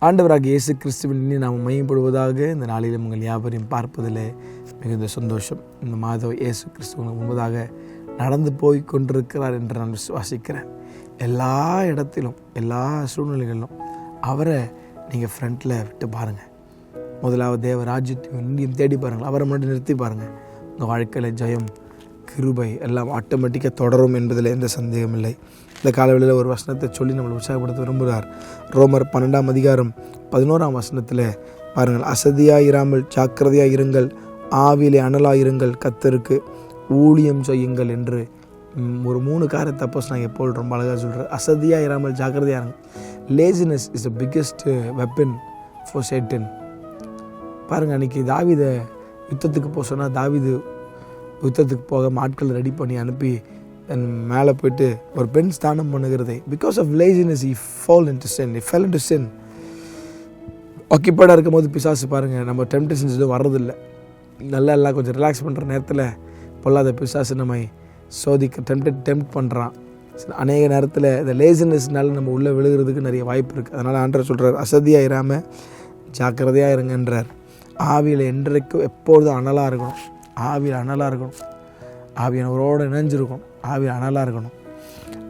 ஆண்டவராகிய இயேசு கிறிஸ்துவின் நாம் மையப்படுவதாக இந்த நாளிலும் உங்கள் யாவரையும் பார்ப்பதில் மிகுந்த சந்தோஷம். இந்த மாதம் இயேசு கிறிஸ்துவனுக்கு முன்பதாக நடந்து போய் கொண்டிருக்கிறார் என்று நான் விசுவாசிக்கிறேன். எல்லா இடத்திலும் எல்லா சூழ்நிலைகளிலும் அவரை நீங்கள் ஃப்ரண்ட்டில் விட்டு பாருங்கள். முதலாவது தேவ ராஜ்யத்தையும் இந்தியும் தேடி பாருங்கள். அவரை முன்னாடி நிறுத்தி பாருங்கள். உங்கள் வாழ்க்கையில் ஜெயம், கிருபை எல்லாம் ஆட்டோமேட்டிக்காக தொடரும் என்பதில் எந்த சந்தேகம் இல்லை. இந்த காலவெளியில் ஒரு வசனத்தை சொல்லி நம்மளை உற்சாகப்படுத்த விரும்புகிறார். ரோமர் 12:11 பாருங்கள், அசதியாயிராமல் ஜாக்கிரதையாக இருங்கள், ஆவியிலே அனலாயிருங்கள், கர்த்தருக்கு ஊழியம் செய்யுங்கள் என்று ஒரு 3 காரியத்தை அப்போஸ்தலனாகிய பவுல் ரொம்ப அழகாக சொல்கிறார். அசதியாக இராமல் ஜாக்கிரதையாக இருங்க. Laziness is the biggest weapon for Satan. பாருங்கள், அன்றைக்கி தாவீதை யுத்தத்துக்கு போக சொன்னால் தாவீது யுத்தத்துக்கு போக ஆட்கள் ரெடி பண்ணி அனுப்பி மேலே போயிட்டு ஒரு பெண் ஸ்தானம் பண்ணுகிறதை because of laziness he fell into sin. ஆக்கியபைடாக இருக்கும் போது பிசாசு பாருங்கள், நம்ம டெம்ப்டேஷன்ஸ் எதுவும் வர்றதில்லை. நல்லா எல்லாம் கொஞ்சம் ரிலாக்ஸ் பண்ணுற நேரத்தில் பொல்லாத பிசாசு நம்மை டெம்ப்ட் பண்ணுறான். அநேக நேரத்தில் இந்த லேசினஸ்னால நம்ம உள்ளே விழுகிறதுக்கு நிறைய வாய்ப்பு இருக்குது. அதனால் ஆண்டவர் சொல்கிறார், அசதியாக இராமல் ஜாக்கிரதையாக இருங்கன்றார். ஆவியில் என்றைக்கும் எப்பொழுதும் அனலாக இருக்கணும். ஆவியில் அனலாக இருக்கணும். ஆவியானவரோடு இணைஞ்சிருக்கணும். ஆவியில் அனலாக இருக்கணும்.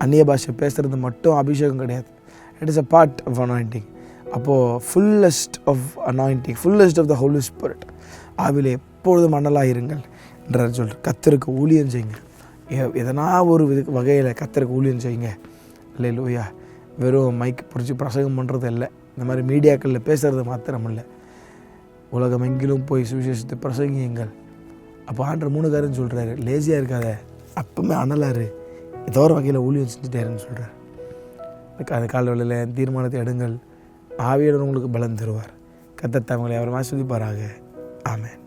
அந்நிய பாஷை பேசுகிறது மட்டும் அபிஷேகம் கிடையாது. It is a part of anointing. அப்போது fullest of anointing, fullest of the Holy Spirit. ஆவியில் எப்பொழுதும் அனலாக இருங்கள் என்றார் சொல்கிறார். கர்த்தருக்கு ஊழியம் செய்யுங்க. எதனா ஒரு வகையில் கர்த்தருக்கு ஊழியம் செய்யுங்க. அல்லேலூயா. வெறும் மைக் பிடிச்சி பிரசங்கம் பண்ணுறது இல்லை. இந்த மாதிரி மீடியாக்களில் பேசுகிறது மாத்திரம் இல்லை. உலகம் எங்கிலும் போய் சுவிசேஷத்தை பிரசங்கியுங்கள். அப்போ ஆண்டவர் 3 காரியம் சொல்கிறாரு. லேசியாக இருக்காத, அப்பவுமே அனலாரு, ஏதோ ஒரு வகையில் ஊழியம் செஞ்சுட்டாருன்னு சொல்கிறார். அந்த காலவெளியில் தீர்மானத்தை எடுங்கள். ஆவியானவர் உங்களுக்கு பலம் தருவார். கர்த்தர் தங்களை அவர் ஆசீர்வதிப்பாராக. ஆமென்.